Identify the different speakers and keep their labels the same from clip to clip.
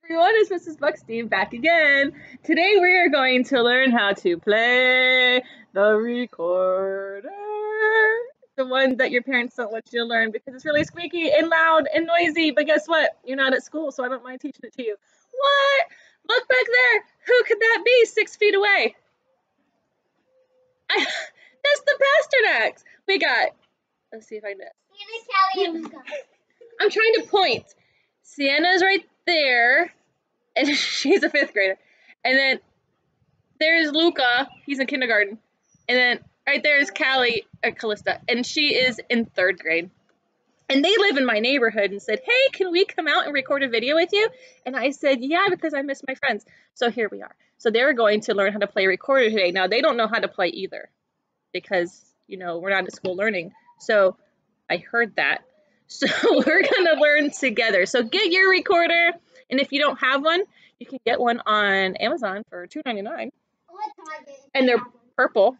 Speaker 1: Everyone, it's Mrs. Buckstein back again. Today we are going to learn how to play the recorder. The one that your parents don't want you to learn because it's really squeaky and loud and noisy. But guess what? You're not at school, so I don't mind teaching it to you. What? Look back there. Who could that be 6 feet away? That's the Pasternaks. We got, let's see if I know.
Speaker 2: Sienna, Callie, and Luca.
Speaker 1: I'm trying to point. Sienna's right there. And she's a 5th grader. And then there's Luca, he's in kindergarten. And then right there is Callista, and she is in 3rd grade. And they live in my neighborhood and said, hey, can we come out and record a video with you? And I said, yeah, because I miss my friends. So here we are. So they're going to learn how to play recorder today. Now, they don't know how to play either because, you know, we're not at school learning. So I heard that. So we're going to learn together. So get your recorder. And if you don't have one, you can get one on Amazon for $2.99. And they're purple.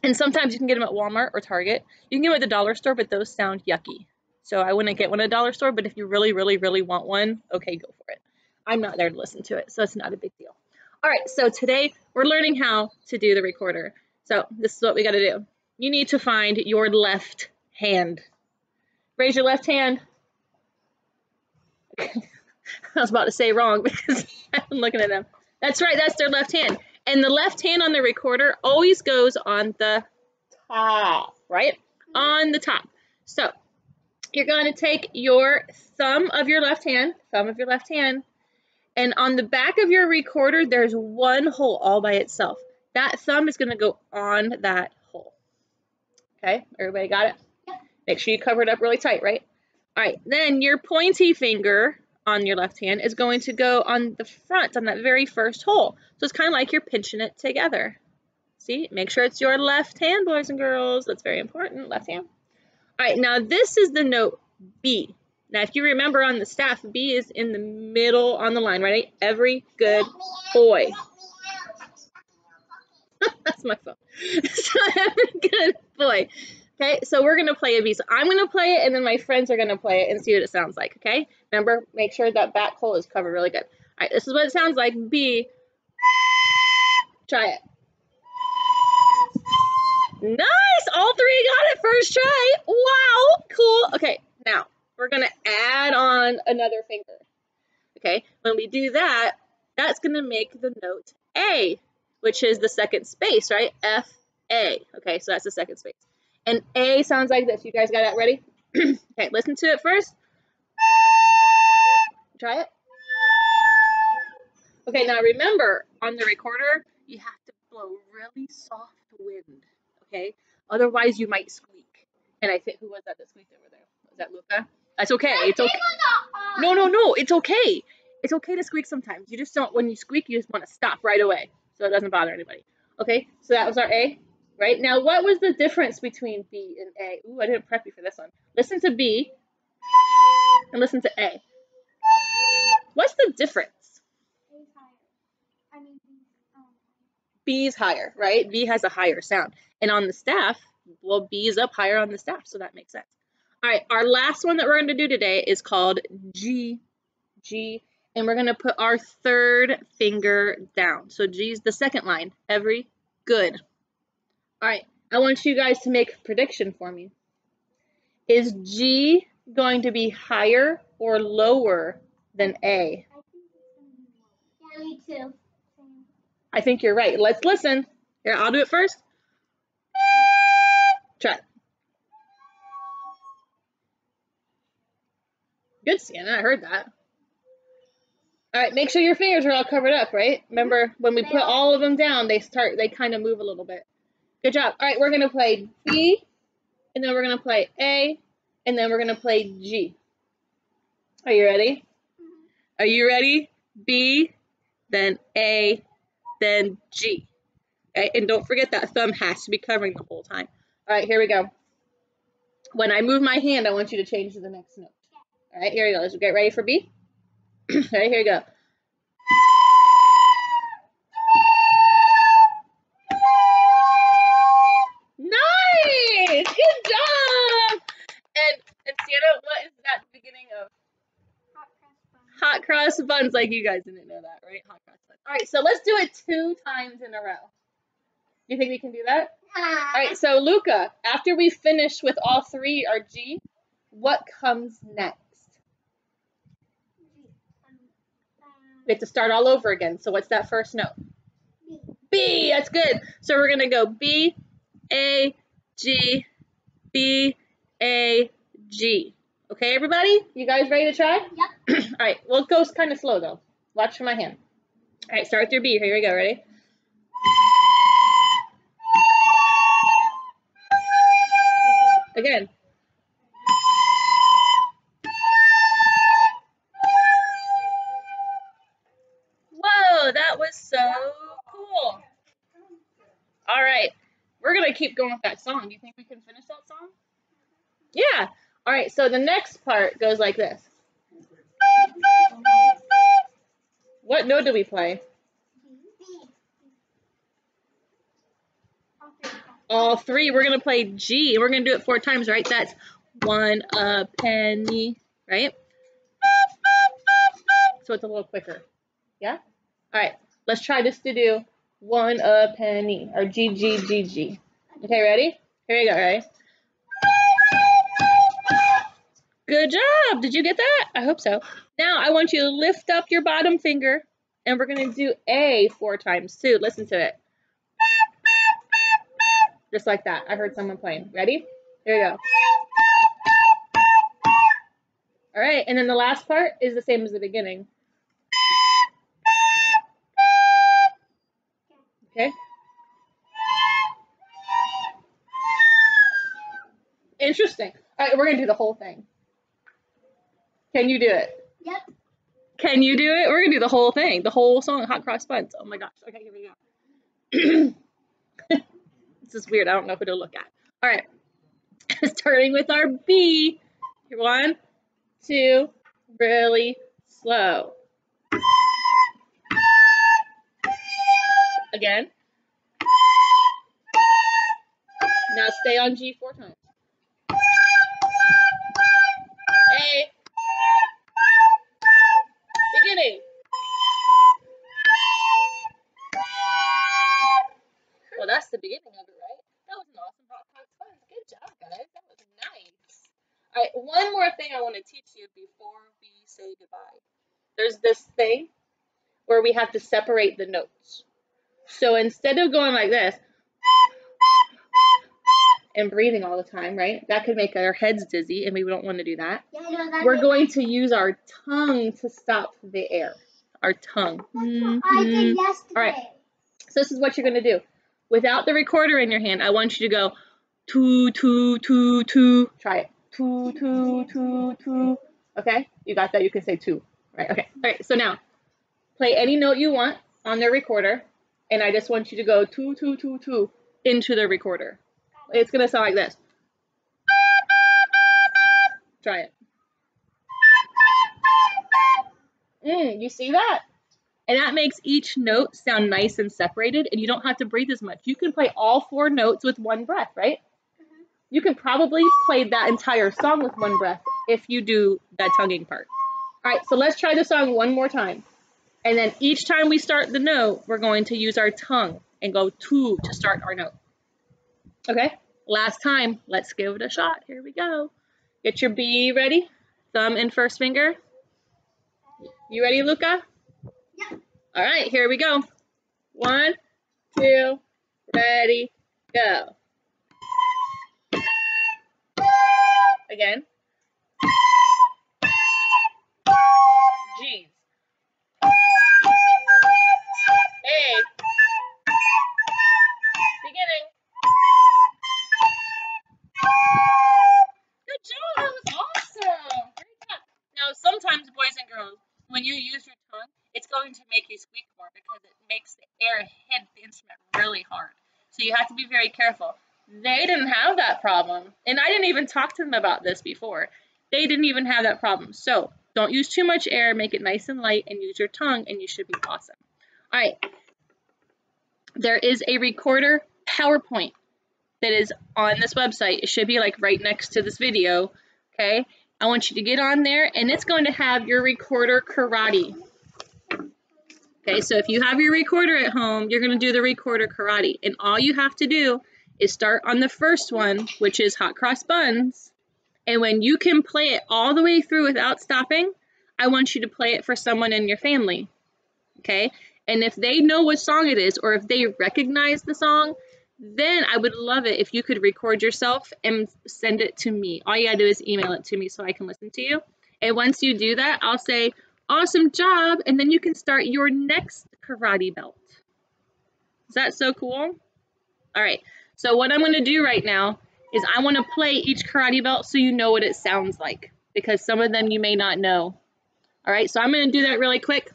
Speaker 1: And sometimes you can get them at Walmart or Target. You can get them at the dollar store, but those sound yucky. So I wouldn't get one at a dollar store, but if you really, really, really want one, okay, go for it. I'm not there to listen to it, so it's not a big deal. All right, so today we're learning how to do the recorder. So this is what we got to do. You need to find your left hand. Raise your left hand. I was about to say wrong because I'm looking at them. That's right, that's their left hand. And the left hand on the recorder always goes on the top, right? On the top. So you're going to take your thumb of your left hand, and on the back of your recorder, there's one hole all by itself. That thumb is going to go on that hole. Okay, everybody got it? Make sure you cover it up really tight, right? All right, then your pointy finger on your left hand is going to go on the front, on that very first hole. So it's kind of like you're pinching it together. See, make sure it's your left hand, boys and girls. That's very important, left hand. All right, now this is the note B. Now, if you remember on the staff, B is in the middle on the line, right? Every good boy. That's my phone. So every good boy. Okay, so we're going to play a B. So I'm going to play it, and then my friends are going to play it and see what it sounds like, okay? Remember, make sure that back hole is covered really good. All right, this is what it sounds like. B. Try it. Nice! All 3 got it first try. Wow, cool. Okay, now we're going to add on another finger. Okay, when we do that, that's going to make the note A, which is the second space, right? F-A. Okay, so that's the second space. And A sounds like this. You guys got that ready? Okay, listen to it first. Try it. Okay, now remember, on the recorder, you have to blow really soft wind, okay? Otherwise, you might squeak. And I think, who was that squeaked over there? Was that Luca? That's okay. It's okay. No. It's okay. It's okay to squeak sometimes. You just don't, when you squeak, you just want to stop right away so it doesn't bother anybody. Okay, so that was our A, right? Now, what was the difference between B and A? Ooh, I didn't prep you for this one. Listen to B and listen to A. What's the difference? B's higher, right? B has a higher sound. And on the staff, well, B is up higher on the staff, so that makes sense. All right, our last one that we're going to do today is called G. G, and we're going to put our 3rd finger down. So G is the second line. Every good. All right, I want you guys to make a prediction for me. Is G going to be higher or lower than A?
Speaker 2: Yeah, me too.
Speaker 1: I think you're right. Let's listen. Here, I'll do it first. Try it. Good, Sienna. I heard that. All right, make sure your fingers are all covered up, right? Remember, when we put all of them down, they kind of move a little bit. Good job. All right, we're going to play B, and then we're going to play A, and then we're going to play G. Are you ready? Are you ready? B, then A, then G. Okay, and don't forget that thumb has to be covering the whole time. All right, here we go. When I move my hand, I want you to change to the next note. All right, here we go. Let's get ready for B. All right, here we go. Nice! Good job! And Sienna, what is that beginning of?
Speaker 2: Hot
Speaker 1: hot cross buns, like you guys didn't know that, right? Hot cross buns. All right, so let's do it 2 times in a row. Do you think we can do that? All right, so Luca, after we finish with all 3 our G, what comes next? We have to start all over again. So what's that first note?
Speaker 2: B.
Speaker 1: B, that's good. So we're going to go B, A, G, B, A, G. Okay, everybody? You guys ready to try?
Speaker 2: Yep.
Speaker 1: All right, well, it goes kind of slow, though. Watch for my hand. All right, start with your B. Here we go. Ready? Again. Whoa, that was so cool. All right, we're going to keep going with that song. Do you think we can finish that song? Yeah. All right, so the next part goes like this. What note do we play?
Speaker 2: B.
Speaker 1: All 3. We're going to play G. We're going to do it 4 times, right? That's 1 a penny, right? So it's a little quicker. Yeah? All right, let's try this to do 1 a penny, or G, G, G, G. Okay, ready? Here we go, ready? Good job. Did you get that? I hope so. Now I want you to lift up your bottom finger, and we're going to do A 4 times too. Listen to it. Just like that. I heard someone playing. Ready? Here we go. All right, and then the last part is the same as the beginning. Okay? Interesting. All right, we're going to do the whole thing. Can you do it?
Speaker 2: Yep.
Speaker 1: Can you do it? We're going to do the whole thing. The whole song, Hot Cross Buns. Oh my gosh. Okay, here we go. This is weird. I don't know who to look at. All right. Starting with our B. 1, 2, really slow. Again. Now stay on G 4 times. A. Beginning. Well, that's the beginning of it, right? That was an awesome Hot Cross Buns. Good job, guys. That was nice. All right, one more thing I want to teach you before we say goodbye. There's this thing where we have to separate the notes. So instead of going like this and breathing all the time, right? That could make our heads dizzy, and we don't want to do that.
Speaker 2: Yeah, I know that.
Speaker 1: We're going to use our tongue to stop the air. Our tongue.
Speaker 2: That's what I did yesterday.
Speaker 1: All right. So this is what you're going to do. Without the recorder in your hand, I want you to go two, two, two, two. Try it. Two, two, two, two. Okay? You got that? You can say two. Right? Okay. All right. So now, play any note you want on the recorder, and I just want you to go two, two, two, two into the recorder. It's going to sound like this. Try it. You see that? And that makes each note sound nice and separated, and you don't have to breathe as much. You can play all 4 notes with 1 breath, right? Mm-hmm. You can probably play that entire song with 1 breath if you do that tonguing part. All right, so let's try the song one more time. And then each time we start the note, we're going to use our tongue and go two to start our note. Okay? Last time, let's give it a shot. Here we go. Get your B ready. Thumb and first finger. You ready, Luca?
Speaker 2: Yep.
Speaker 1: All right, here we go. 1, 2, ready, go. Again. G's. A. Beginning. Good job, that was awesome. Great job. Now, sometimes, boys and girls, when you use your tongue, it's going to make you squeak more because it makes the air hit the instrument really hard. So you have to be very careful. They didn't have that problem. And I didn't even talk to them about this before. They didn't even have that problem. So don't use too much air. Make it nice and light and use your tongue and you should be awesome. All right. There is a recorder PowerPoint that is on this website. It should be like right next to this video. Okay. I want you to get on there, and it's going to have your recorder karate. Okay, so if you have your recorder at home, you're going to do the recorder karate. And all you have to do is start on the first one, which is Hot Cross Buns. And when you can play it all the way through without stopping, I want you to play it for someone in your family. Okay? And if they know what song it is, or if they recognize the song, then I would love it if you could record yourself and send it to me. All you gotta do is email it to me so I can listen to you. And once you do that, I'll say, awesome job, and then you can start your next karate belt. Is that so cool? All right, so what I'm gonna do right now is I wanna play each karate belt so you know what it sounds like, because some of them you may not know. All right, so I'm gonna do that really quick.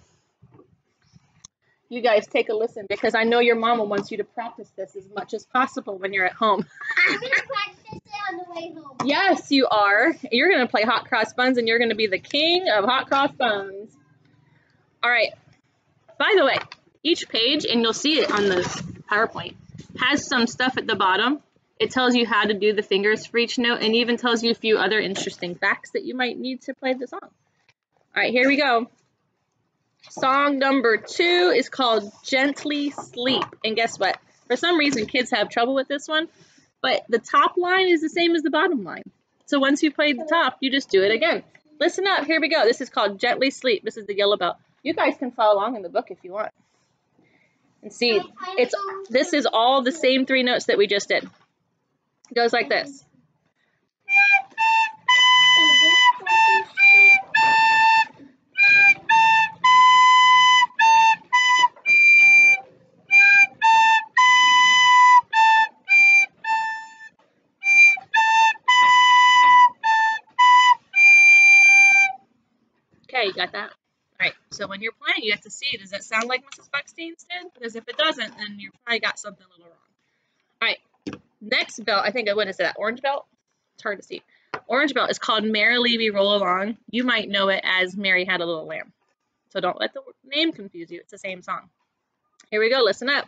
Speaker 1: You guys take a listen, because I know your mama wants you to practice this as much as possible when you're at home.
Speaker 2: I'm going to practice it on the way home.
Speaker 1: Yes, you are. You're going to play Hot Cross Buns, and you're going to be the king of Hot Cross Buns. All right. By the way, each page, and you'll see it on the PowerPoint, has some stuff at the bottom. It tells you how to do the fingers for each note, and even tells you a few other interesting facts that you might need to play the song. All right, here we go. Song number 2 is called Gently Sleep. And guess what? For some reason, kids have trouble with this one, but the top line is the same as the bottom line. So once you played the top, you just do it again. Listen up. Here we go. This is called Gently Sleep. This is the yellow belt. You guys can follow along in the book if you want. And see, this is all the same 3 notes that we just did. It goes like this. Okay, you got that? All right, so when you're playing, you have to see, does that sound like Mrs. Buckstein's did? Because if it doesn't, then you probably got something a little wrong. All right, next belt, I think, what is that, orange belt? It's hard to see. Orange belt is called Merrily We Roll Along. You might know it as Mary Had a Little Lamb. So don't let the name confuse you. It's the same song. Here we go. Listen up.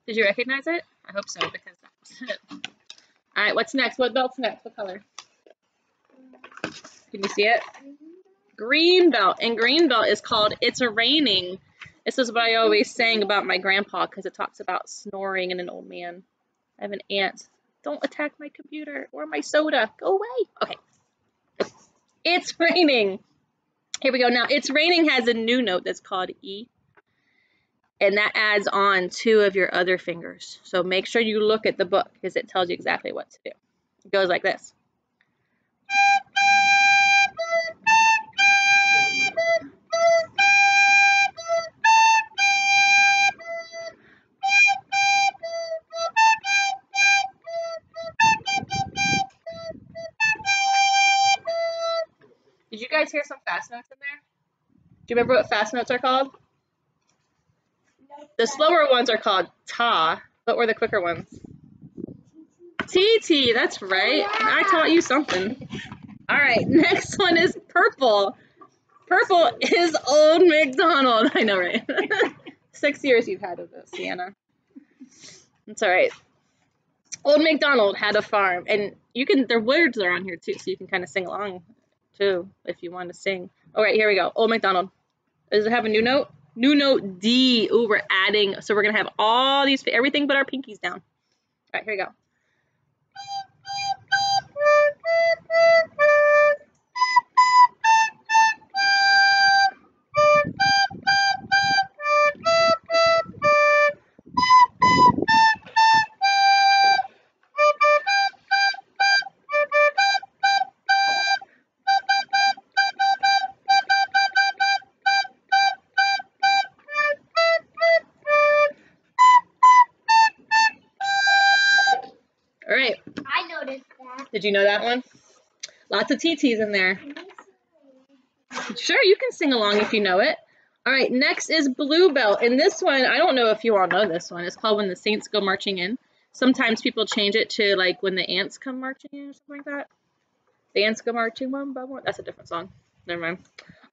Speaker 1: Did you recognize it? I hope so, because that's it. All right, what's next? What belt's next? What color? Can you see it? Green belt. And green belt is called It's a Raining. This is what I always sang about my grandpa, because it talks about snoring and an old man. I have an aunt. Don't attack my computer or my soda. Go away. Okay. It's raining. Here we go. Now, It's Raining has a new note that's called E. And that adds on 2 of your other fingers. So make sure you look at the book, because it tells you exactly what to do. It goes like this. Did you guys hear some fast notes in there? Do you remember what fast notes are called? The slower ones are called ta. What were the quicker ones? TT, that's right. I taught you something. All right, next one is purple. Purple is Old MacDonald. I know, right? 6 years you've had of this, Sienna. It's all right. Old MacDonald had a farm, and you can, their words are on here too, so you can kind of sing along too if you want to sing. All right, here we go. Old MacDonald. Does it have a new note? New note D. Ooh, we're adding, so we're gonna have all these, everything but our pinkies down. All right, here we go. All right.
Speaker 2: I noticed that.
Speaker 1: Did you know that one? Lots of TTs in there. Sure, you can sing along if you know it. All right, next is blue belt. And this one, I don't know if you all know this one. It's called When the Saints Go Marching In. Sometimes people change it to like when the ants come marching in or something like that. The ants go marching one by one. That's a different song. Never mind.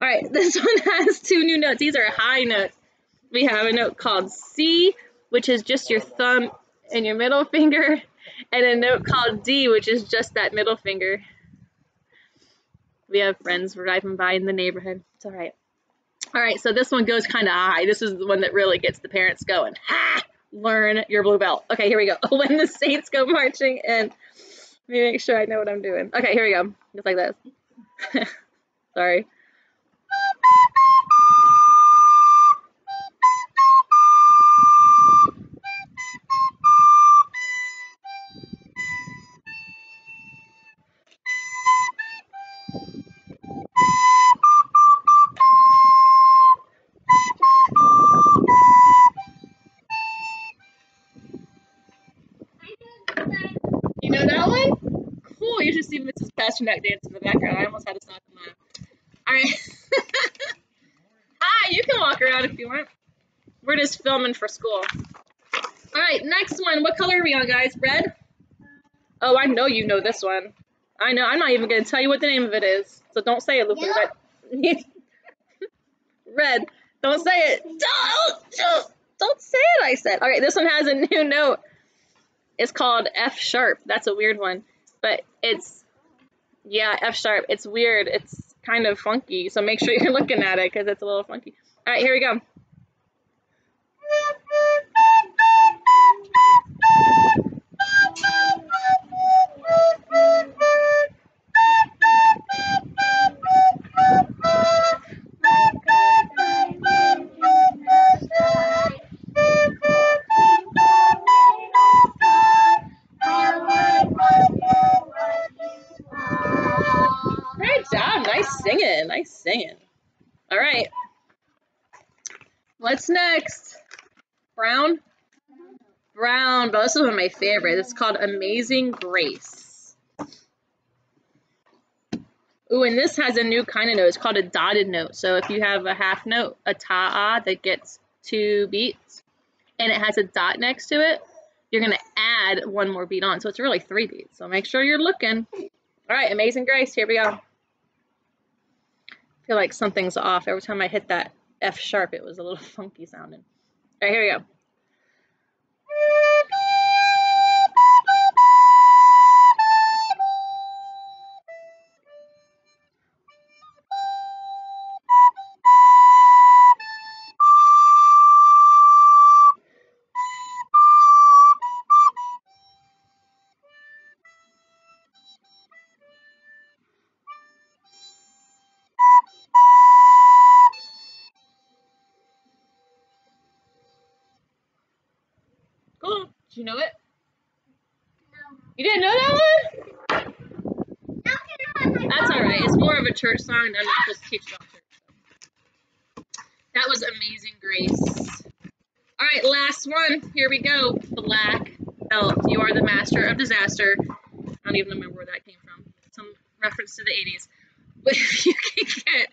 Speaker 1: All right, this one has 2 new notes. These are high notes. We have a note called C, which is just your thumb and your middle finger, and a note called D, which is just that middle finger. We have friends driving by in the neighborhood. It's all right. All right, so this one goes kind of high. This is the one that really gets the parents going. Ha! Learn your blue belt. Okay, here we go. When the saints go marching in. Let me make sure I know what I'm doing. Okay, here we go. Just like this. Sorry. You know that one? Cool. You should see Mrs. Pasternak dance in the background. I almost had to stop and laugh. All right. Hi, you can walk around if you want. We're just filming for school. All right, next one. What color are we on, guys? Red? Oh, I know you know this one. I know. I'm not even going to tell you what the name of it is. So don't say it, Luca.
Speaker 2: Yep.
Speaker 1: Red. Don't say it. Don't say it, I said. All right, this one has a new note. It's called F sharp. That's a weird one. But it's, yeah, F sharp. It's weird. It's kind of funky. So make sure you're looking at it because it's a little funky. All right, here we go. Great job. Nice singing. Nice singing. All right. What's next? Brown? Brown. But this is one of my favorites. It's called Amazing Grace. Ooh, and this has a new kind of note. It's called a dotted note. So if you have a half note, a ta-ah, that gets 2 beats, and it has a dot next to it, you're going to add 1 more beat on. So it's really 3 beats. So make sure you're looking. All right, Amazing Grace. Here we go. I feel like something's off. Every time I hit that F sharp, it was a little funky sounding. All right, here we go. Cool. Did you know it?
Speaker 2: No.
Speaker 1: You didn't know that one? That's all right. It's more of a church song, and I'm not supposed to teach about church. So. That was Amazing Grace. All right, last one. Here we go. Black belt. You are the master of disaster. I don't even remember where that came from. Some reference to the 80s. But if you can get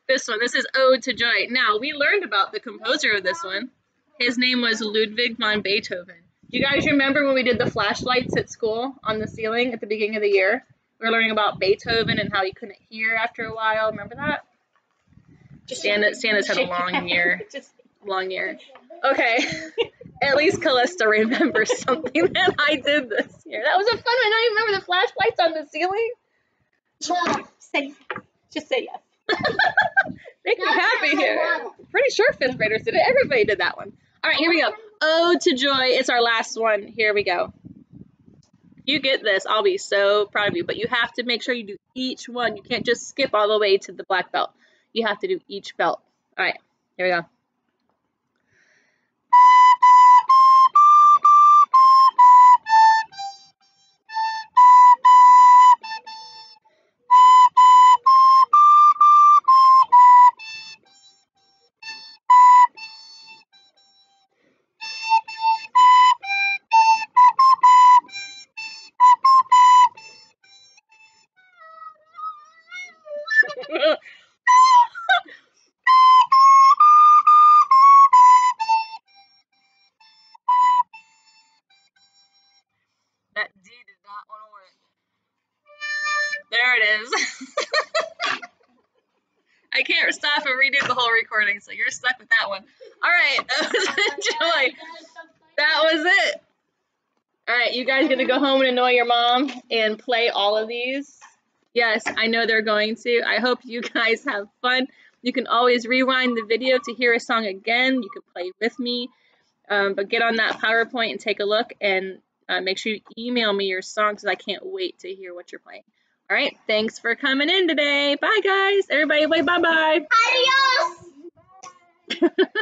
Speaker 1: this one. This is Ode to Joy. Now, we learned about the composer of this one. His name was Ludwig van Beethoven. Do you guys remember when we did the flashlights at school on the ceiling at the beginning of the year? We were learning about Beethoven and how he couldn't hear after a while. Remember that? Santa's had a long year. Long year. Okay. At least Callista remembers something that I did this year. That was a fun one. I don't remember the flashlights on the ceiling.
Speaker 3: Just say yes.
Speaker 1: Make me happy here. Pretty sure 5th graders did it. Everybody did that one. All right, here we go. Ode to Joy. It's our last one. Here we go. If you get this, I'll be so proud of you. But you have to make sure you do each one. You can't just skip all the way to the black belt. You have to do each belt. All right, here we go. I can't stop and redo the whole recording, so you're stuck with that one. All right, Joy, that was it. All right, you guys gonna go home and annoy your mom and play all of these? Yes, I know they're going to. I hope you guys have fun. You can always rewind the video to hear a song again. You can play with me, but get on that PowerPoint and take a look, and make sure you email me your songs, because I can't wait to hear what you're playing. All right, thanks for coming in today. Bye, guys. Everybody, bye-bye.
Speaker 2: Adios.